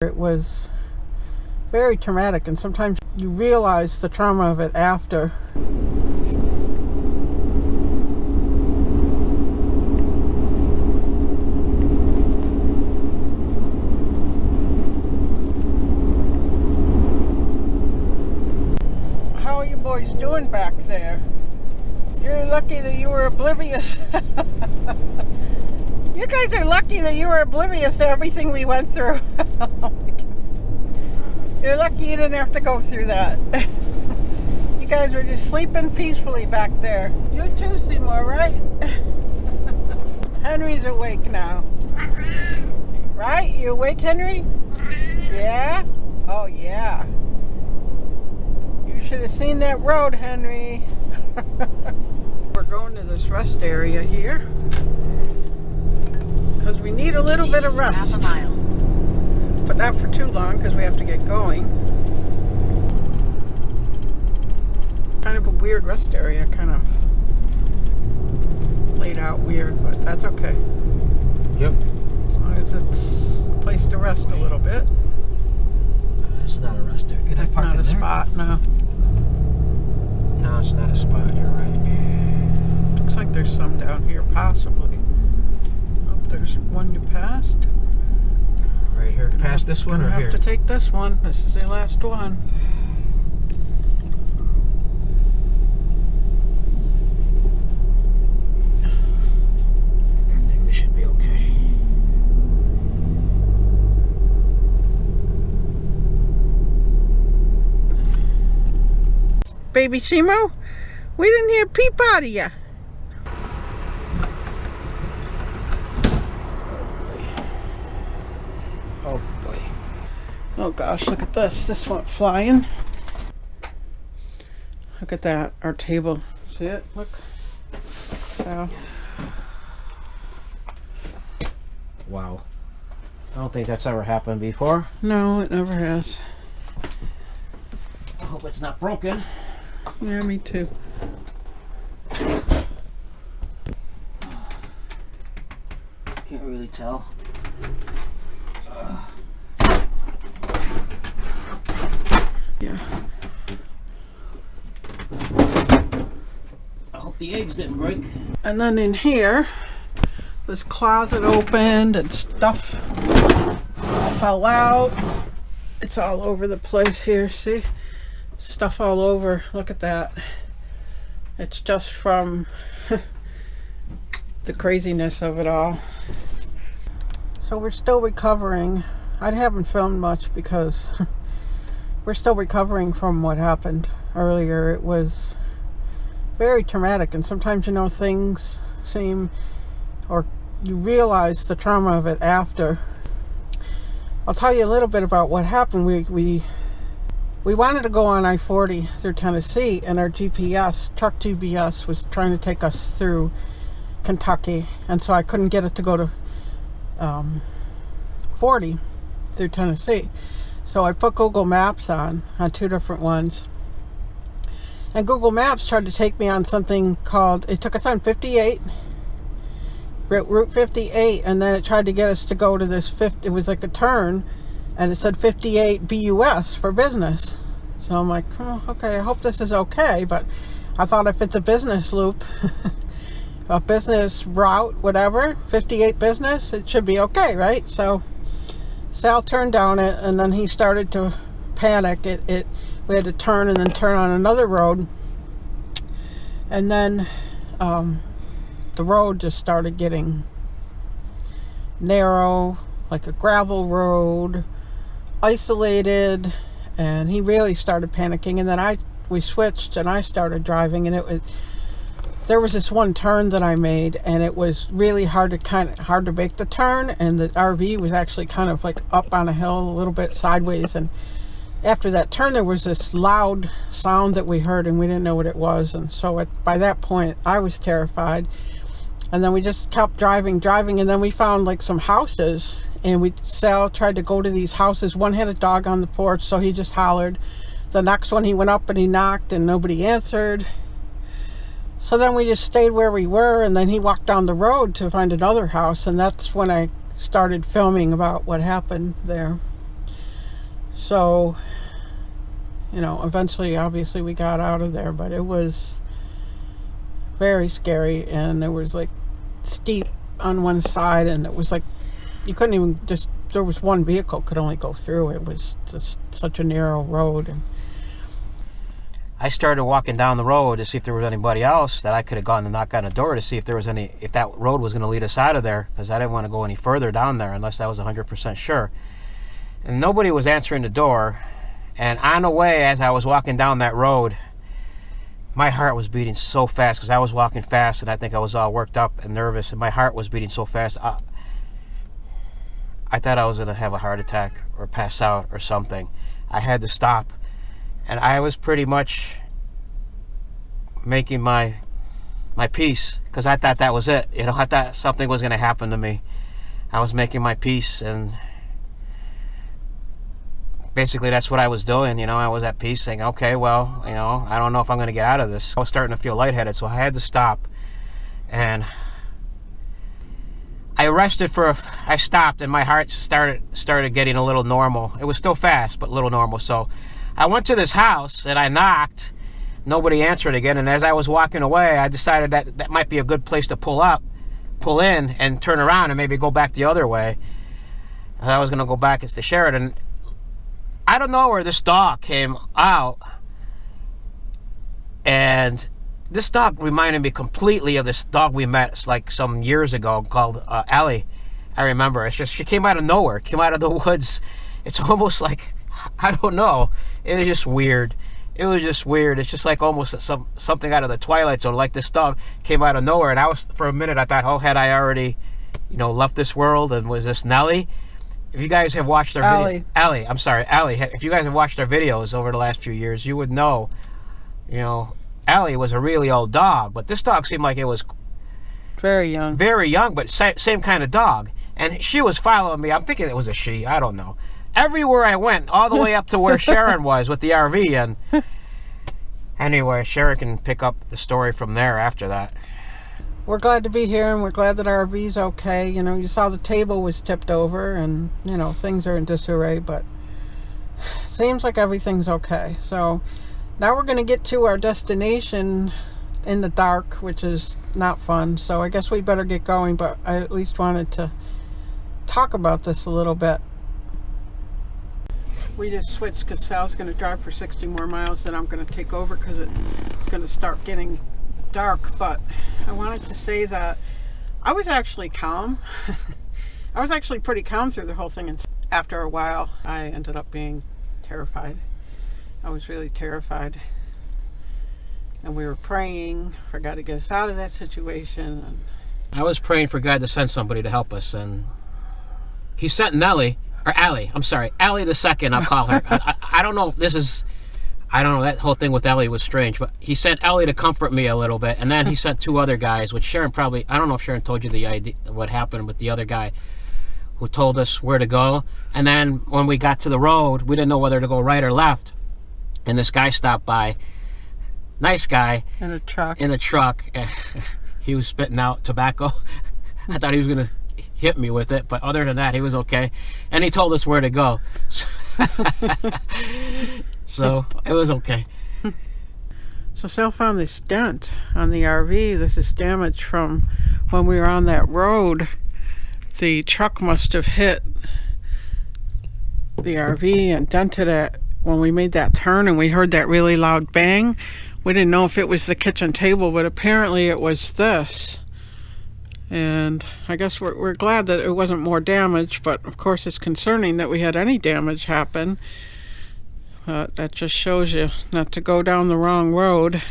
It was very traumatic, and sometimes you realize the trauma of it after. How are you boys doing back there? You're lucky that you were oblivious. You guys are lucky that you were oblivious to everything we went through. You're lucky you didn't have to go through that. You guys were just sleeping peacefully back there. You too, Seymour, right? Henry's awake now. Right? You awake, Henry? Yeah? Oh, yeah. You should have seen that road, Henry. We're going to this rest area here because we need a little bit of rest. Half a mile. But not for too long because we have to get going. Kind of a weird rest area, kind of laid out weird, but that's okay. Yep. As long as it's a place to rest a little bit. It's not a rest area. Can I park Not in a there? spot, no. No, it's not a spot. You're right. Looks like there's some down here, possibly. Oh, there's one you passed. Right here. Past this one or Gonna here? have to take this one. This is the last one. I think we should be okay. Baby Simo, we didn't hear a peep out of you. Oh boy. Oh gosh, look at this. This went flying. Look at that. Our table. See it? Look. So, Wow. I don't think that's ever happened before. no, it never has. I hope it's not broken. Yeah, me too. Can't really tell. Yeah. I hope the eggs didn't break. And then in here, this closet opened and stuff fell out. It's all over the place here, see? Stuff all over. Look at that. It's just from the craziness of it all. So we're still recovering. I haven't filmed much because we're still recovering from what happened earlier. It was very traumatic, and sometimes, you know, things seem, or you realize the trauma of it after. I'll tell you a little bit about what happened. We wanted to go on I-40 through Tennessee, and our truck GPS was trying to take us through Kentucky, and so I couldn't get it to go to 40 through Tennessee. So I put Google Maps on two different ones. And Google Maps tried to take me on something called, it took us on 58, Route 58, and then it tried to get us to go to this, it was like a turn, and it said 58 BUS for business. So I'm like, oh, okay, I hope this is okay, but I thought if it's a business loop, a business route, whatever, 58 business, it should be okay, right? So Sal turned down it, and then he started to panic. We had to turn and then turn on another road, and then the road just started getting narrow, like a gravel road, isolated, and he really started panicking. And then we switched, and I started driving, and there was this one turn that I made, and it was really hard to make the turn, and the RV was actually kind of like up on a hill a little bit sideways, and after that turn there was this loud sound that we heard, and we didn't know what it was. And so by that point I was terrified, and then we just kept driving, and then we found like some houses, and Sal tried to go to these houses. One had a dog on the porch, so he just hollered. The next one, he went up and he knocked, and nobody answered. So then we just stayed where we were, and then he walked down the road to find another house, and that's when I started filming about what happened there. So, eventually, obviously, we got out of there, but it was very scary, and there was like steep on one side, and it was like you couldn't even there was one vehicle could only go through. It was just such a narrow road. And I started walking down the road to see if there was anybody else that I could have gone to knock on the door to see if that road was going to lead us out of there, because I didn't want to go any further down there unless I was 100% sure. And nobody was answering the door. And on the way, as I was walking down that road, my heart was beating so fast because I was walking fast, and I think I was all worked up and nervous, and my heart was beating so fast. I thought I was going to have a heart attack or pass out or something. I had to stop, and I was pretty much making my peace because I thought that was it. I thought something was going to happen to me. I was making my peace, and basically that's what I was doing. I was at peace saying, okay, well, I don't know if I'm going to get out of this. I was starting to feel lightheaded, so I had to stop. And I stopped, and my heart started getting a little normal. It was still fast, but a little normal. So I went to this house, and I knocked. Nobody answered again. And as I was walking away, I decided that might be a good place to pull in, and turn around and maybe go back the other way. And I was going to go back to Sheridan. I don't know where this dog came out, and this dog reminded me completely of this dog we met like some years ago called Allie. I remember. It's just she came out of nowhere, came out of the woods. It's almost like, I don't know. It was just weird. It's just like almost something out of the Twilight Zone. Like this dog came out of nowhere, and for a minute I thought, oh, had I already, left this world, and was this Nellie? If you guys have watched our Allie, if you guys have watched our videos over the last few years, you would know, Allie was a really old dog, but this dog seemed like it was very young, but same kind of dog. And she was following me. I'm thinking it was a she. I don't know. Everywhere I went, all the way up to where Sharon was with the RV. And anyway, Sharon can pick up the story from there after that. We're glad to be here, and we're glad that our RV's okay. You saw the table was tipped over, and, things are in disarray, but seems like everything's okay. So now we're going to get to our destination in the dark, which is not fun. So I guess we better get going, but I at least wanted to talk about this a little bit. We just switched because Sal's going to drive for 60 more miles, then I'm going to take over because it's going to start getting dark. But I wanted to say that I was actually calm. I was actually pretty calm through the whole thing, and after a while I ended up being terrified. I was really terrified, and we were praying for God to get us out of that situation. And I was praying for God to send somebody to help us, and he sent Allie the second, I'll call her. I don't know if this is, I don't know, that whole thing with Ellie was strange, but he sent Ellie to comfort me a little bit, and then he sent two other guys, which Sharon probably, I don't know if Sharon told you the idea, what happened with the other guy who told us where to go. And then when we got to the road, we didn't know whether to go right or left, and this guy stopped by, nice guy, in a truck. He was spitting out tobacco. I thought he was gonna hit me with it, but other than that, he was okay, and he told us where to go. So it was okay. So Sal found this dent on the RV. This is damage from when we were on that road. The truck must have hit the RV and dented it when we made that turn, and we heard that really loud bang. We didn't know if it was the kitchen table, but apparently it was this. And I guess we're glad that it wasn't more damage, but of course it's concerning that we had any damage happen. That just shows you not to go down the wrong road.